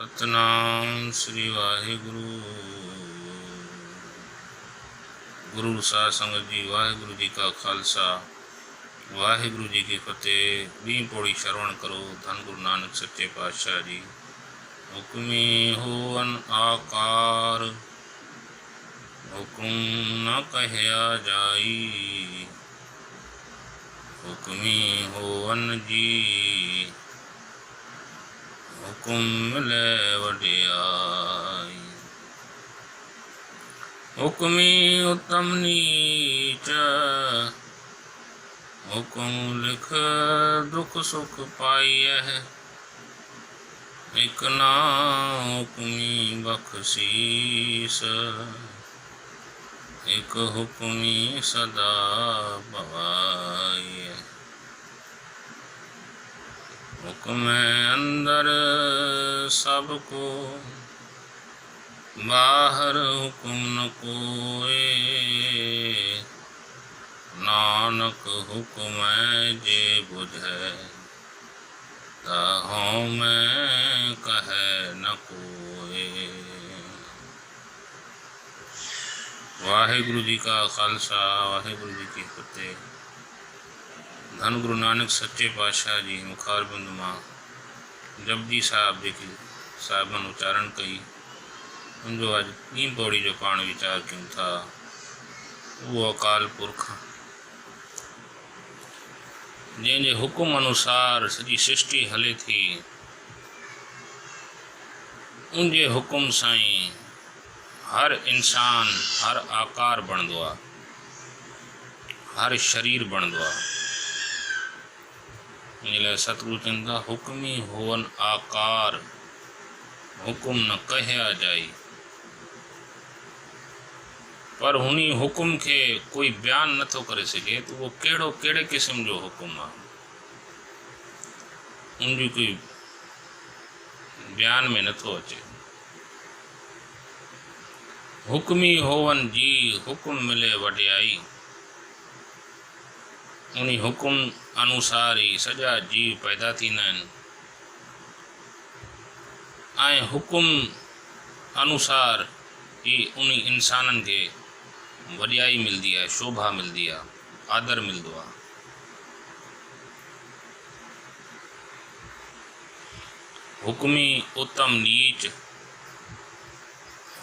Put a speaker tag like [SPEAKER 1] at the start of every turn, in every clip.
[SPEAKER 1] सतनाम श्री वाहिगुरु। गुरु साध संगत जी, वाहिगुरु जी का खालसा, वाहिगुरु जी की फतेह। 20 पौड़ी श्रवण करो। धन गुरु नानक सच्चे पातशाह जी। हुक्मी होवन आकार, हुक्म न कहया जाई। हुक्मी होवन जी, हुक्म मिले वडियाई। हुक्मी उत्तम नीच, हुक्म लिख दुख सुख पाइय। एक ना हुक्मी बख्शीस, एक हुक्मी सदा भवाई। हुक्म अंदर सबको, बाहर हुक्म न कोए। नानक हुक्म जे बुझे, ताहों में कहे न कोए। वाहिगुरु जी का खालसा, वाहिगुरु जी की फतेह। धन गुरु नानक सच्चे पातशाह जी मुखार बिंद मां जपजी साहब जी की साहिबन उच्चारण कई। उनजो अज 3 पौड़ी जो पाण विचार क्यों था, वो अकाल पुरख जंहिंजे हुकुम अनुसार सॼी सृष्टि हले थी, उनजे हुकुम सां ई हर इंसान हर आकार बणंदो आहे, हर शरीर बणंदो आहे। इन लाइ सतगुरु चवनि था, हुक्मी होवन आकार, हुकुम न कहया जाई। पर हुनी हुकुम खे कोई बयान नथो करे सघे तो वो कहिड़े क़िस्म जो हुकुम आहे, उनजी कोई बयान में नथो अचे। हुक्मी होवन जी, हुकुम मिले वडियाई। उन्हीं हुकुम अनुसार ही सॼा जीव पैदा थींदा आहिनि ऐं हुकुम अनुसार ही उन इंसाननि खे वॾियाई मिलंदी आहे, शोभा मिलंदी आहे, आदर मिलंदो आहे। हुक्मी उत्तम नीच,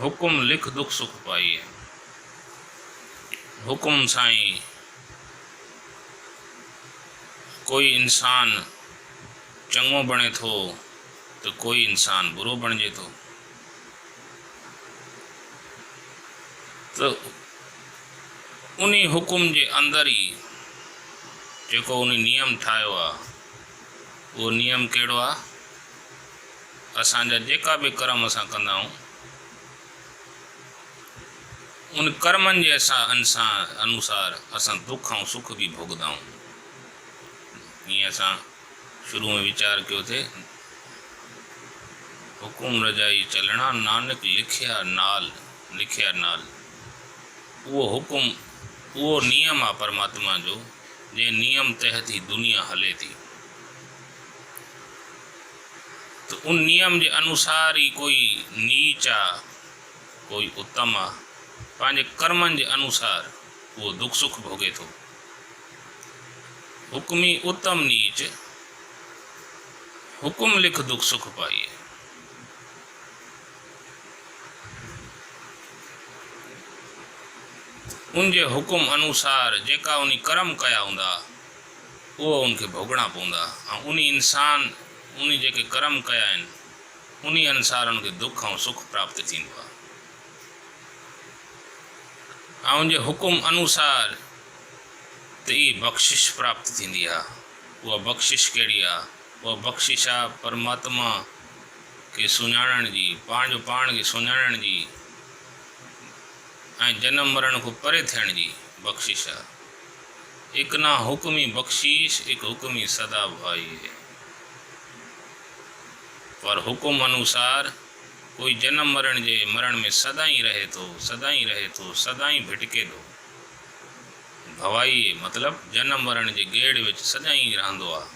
[SPEAKER 1] हुकुम लिख दुख सुख पाइए। हुकुम सां ई कोई इंसान चङो बणे थो तो कोई इंसान बुरो बणिजे थो। तो उन्हीं हुकुम जे अंदर ही जेको उन नियम ठाहियो आहे, वो नियम कहिड़ो आहे? असांजा जेका बि कर्म असां कंदा आहियूं, उन कर्मनि जे अनुसार असां दुख ऐं सुख भी भोगदा आहियूं। ईअं असां शुरू में विचार कयो थे, हुकुम रजाई चलना नानक लिखिया नाल, लिखिया नाल। वो हुकुम, वो नियम आहे परमात्मा जो, जे नियम तहत ही दुनिया हले थी। तो उन नियम के अनुसार ही कोई नीच आहे, कोई उत्तम आहे। पंहिंजे कर्मनि के अनुसार वो दुख सुख भोगे थो। हुक्मी उत्तम नीच, हुकुम लिख दुख सुख पाइए। उनके हुकुम अनुसार जेका उन कर्म कया हूंदा, वो उनके भोगना पवंदा। उन इंसान उन जेके कर्म कया आहिनि, उन अनुसार उनके दुख और सुख प्राप्त थींदो आहे। ऐं उनजे हुकुम अनुसार त ई बख़्शिश प्राप्त थींदी आहे। उहा बख़्शिश कहिड़ी आहे? उहा बख़्शिश आहे परमात्मा के सुञाणण जी, पाण जो पाण खे सुञाणण जी ऐं जनम मरण को परे थियण जी बख़्शिश आहे। एक ना हुक्मी बख़्शीश, एक हुक्मी सदा भाई है। पर हुकुम अनुसार कोई जन्म मरण में सदा ही रहे तो, सदा ही रहे तो, सदा ही भिटके दो। भवाई मतलब जन्म मरण के गेड़ विच सदा ही रहंदो आहे।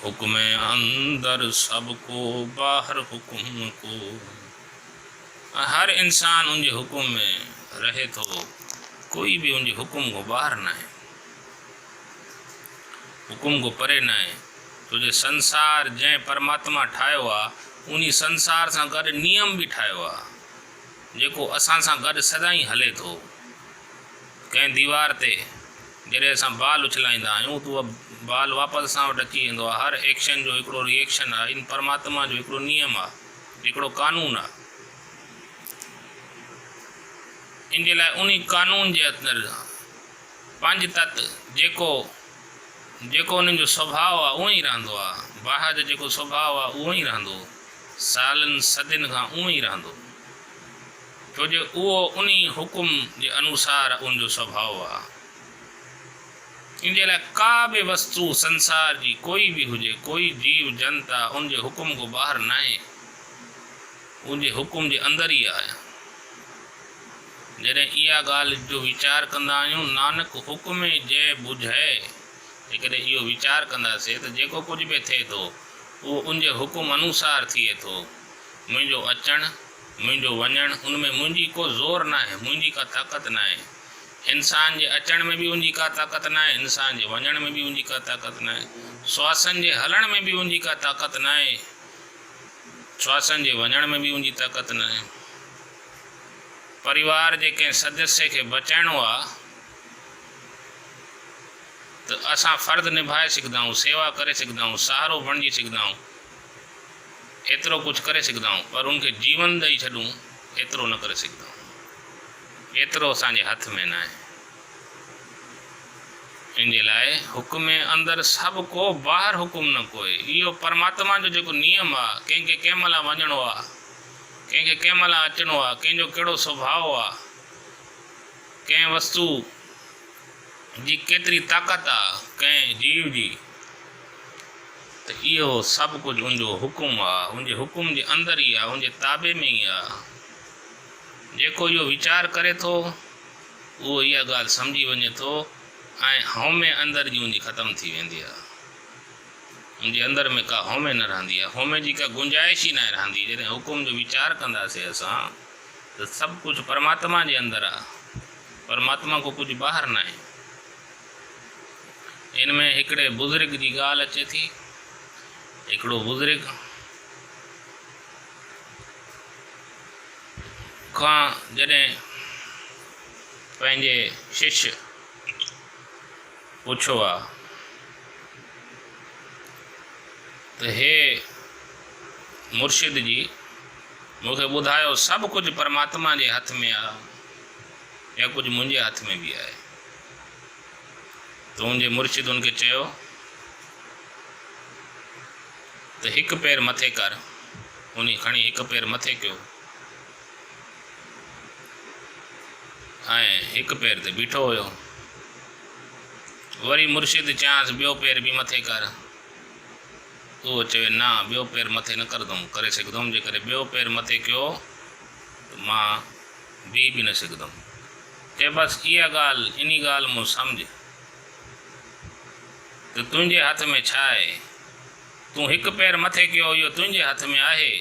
[SPEAKER 1] हुक्म अंदर सबको बाहर हुक्म को। हर इंसान उनके हुक्म में रहे थो, कोई भी उनके हुक्म को बाहर ना है, हुक्म को परे ना है। तो जो संसार जै परमात्मा ठाहियो आहे उन संसार सां गॾु नियम भी ठाहियो आहे जेको असां सां गॾु सदाई हले थो। कंहिं दीवार ते जॾहिं असां बाल उछलाईंदा आहियूं त उहा बाल वापसि असां वटि अची वेंदो आहे। हर एक्शन जो हिकिड़ो रिएक्शन आहे। इन परमात्मा जो हिकिड़ो नियम आहे, हिकिड़ो कानून आहे। इन जे लाइ उन कानून जे अंदरि पंज तत्व जेको जेको उन्हनि जो स्वभाव आहे उहो ई रहंदो आहे। बाहि जो जेको स्वभाव आहे उहो ई रहंदो, सालनि सदियुनि खां उहो ई रहंदो, छो जो उहो उन हुकुम जे अनुसार उनजो स्वभाव आहे। इन जे लाइ का बि वस्तु संसार जी कोई भी हुजे, कोई जीव जंत आहे उनजे हुकुम को ॿाहिरि न आहे, उनजे हुकुम जे अंदरि ई आहे। जॾहिं इहा ॻाल्हि जो वीचार कंदा आहियूं, नानक हुकुम जंहिं ॿुधाए, जेकॾहिं इहो वीचार कंदासीं त जेको कुझु बि थिए थो उहो उनजे हुकुम अनुसार थिए थो। मुंहिंजो अचणु, मुंहिंजो वञणु, उनमें मुंहिंजी को ज़ोर न आहे, मुंहिंजी का ताक़त न आहे। इंसान जे अचण में भी उनजी का ताक़त न आहे, इंसान जे वञण में भी उनजी का ताक़त न आहे, श्वासन जे हलण में भी उनजी का ताक़त न आहे, श्वासन जे वञण में भी उनजी ताक़त न आहे। परिवार जे कंहिं सदस्य खे बचाइणो आहे तो असां फ़र्ज़ निभाए सघंदा आहियूं, सेवा करे सघंदा आहियूं, सहारो बणिजी सघंदा आहियूं, एतिरो कुझु करे सघंदा आहियूं, पर उनखे जीवन ॾेई छॾूं एतिरो न करे सघंदा आहियूं। एतिरो असांजे हथ में न आहे। इन जे लाइ हुकुम अंदरि सभु को, ॿाहिरि हुकुम न कोई। इहो परमात्मा जो जेको नियम आहे, कंहिंखे कंहिं महिल वञिणो आहे, कंहिंखे कंहिं महिल अचिणो आहे, कंहिंजो कहिड़ो स्वभाव आहे, कंहिं वस्तु जी केतिरी ताक़त आहे कंहिं जीव जी, त इहो सभु कुझु उनजो हुकुम आहे, उनजे हुकुम जे अंदरि ई आहे, उनजे ताबे में ई आहे। जेको इहो वीचार करे थो उहो इहा ॻाल्हि सम्झी वञे थो ऐं हौमे अंदरि जी उनजी ख़तमु थी वेंदी आहे। उनजे अंदरि में का हौमे न रहंदी आहे, हौमे जी का गुंजाइश ई न रहंदी। जॾहिं हुकुम जो वीचार कंदासीं असां त सभु कुझु परमात्मा जे अंदरि आहे, परमात्मा को कुझु ॿाहिरि न आहे। इन में हिकिड़े बुज़ुर्ग जी ॻाल्हि अचे थी। हिकिड़ो बुज़ुर्ग खां जॾहिं पंहिंजे शिष्य पुछो आहे त हे मुर्शिद जी, मूंखे ॿुधायो सभु कुझु परमात्मा जे हथ में आहे या कुझु मुंहिंजे हथ में बि आहे? तो उनजे मुर्शिद उनखे चयो त हिकु पैर मथे कर। उन खणी हिकु पैर मथे कयो ऐं हिकु पैर ते बीठो हुयो। वरी मुर्शिद चयांसि ॿियो पैर बि मथे कर। उहो चवे न, ॿियो पैर मथे न करंदुमि, करे सघंदुमि। जेकॾहिं ॿियो पैर मथे कयो त मां बीह बि न सघंदुमि। चए बसि इहा ॻाल्हि, इन ॻाल्हि मूं सम्झ त तुंहिंजे हथ में छा आहे। तूं हिकु पैर मथे कयो, इहो तुंहिंजे हथ में आहे,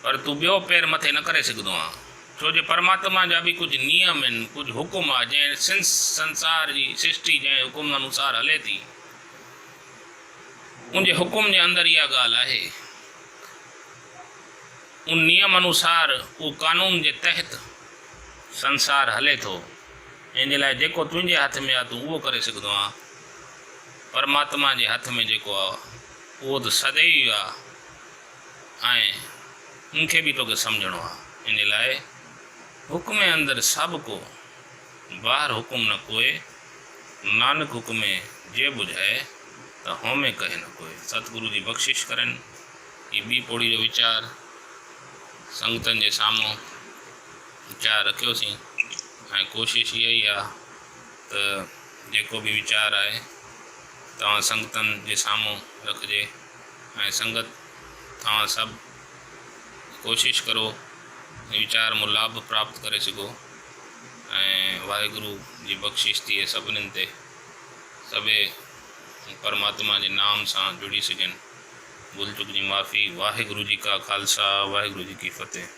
[SPEAKER 1] पर तूं ॿियो पैर मथे न करे सघंदो आहे, छो जो परमात्मा जा बि कुझु नियम आहिनि, कुझु हुकुम आहे। जंहिं संसार जी सृष्टि जंहिं हुकुम अनुसार हले थी, उनजे हुकुम जे अंदरि इहा ॻाल्हि आहे। उन नियम अनुसार, उहो कानून जे तहत संसार हले थो। इन जे लाइ जेको तुंहिंजे हथ में आहे तूं उहो करे सघंदो आहे। परमात्मा जे हथ में जेको आहे उहो त सदैव आहे ऐं उनखे बि तोखे सम्झणो आहे। इन लाइ हुकुम अंदरि सभु को, ॿाहिरि हुकुम न कोई। नानक हुकुम जे ॿुधाए त हौमे कहे न कोई। सतगुरु जी बख़्शिश करनि। ही ॿी पौड़ी जो वीचार संगतनि जे साम्हूं वीचार रखियोसीं ऐं कोशिशि इहा ई आहे त जेको बि वीचार आहे तव्हां संगतनि जे साम्हूं रखिजे ऐं संगत तव्हां सभु कोशिशि करो वीचार में लाभ प्राप्त करे सघो ऐं वाहिगुरु जी बख़्शिश थिए सभिनीनि ते। सभे परमात्मा के नाम से जुड़ी सकें। भूल चुक की माफ़ी। वाहिगुरु जी का खालसा, वाहिगुरु जी की फतेह।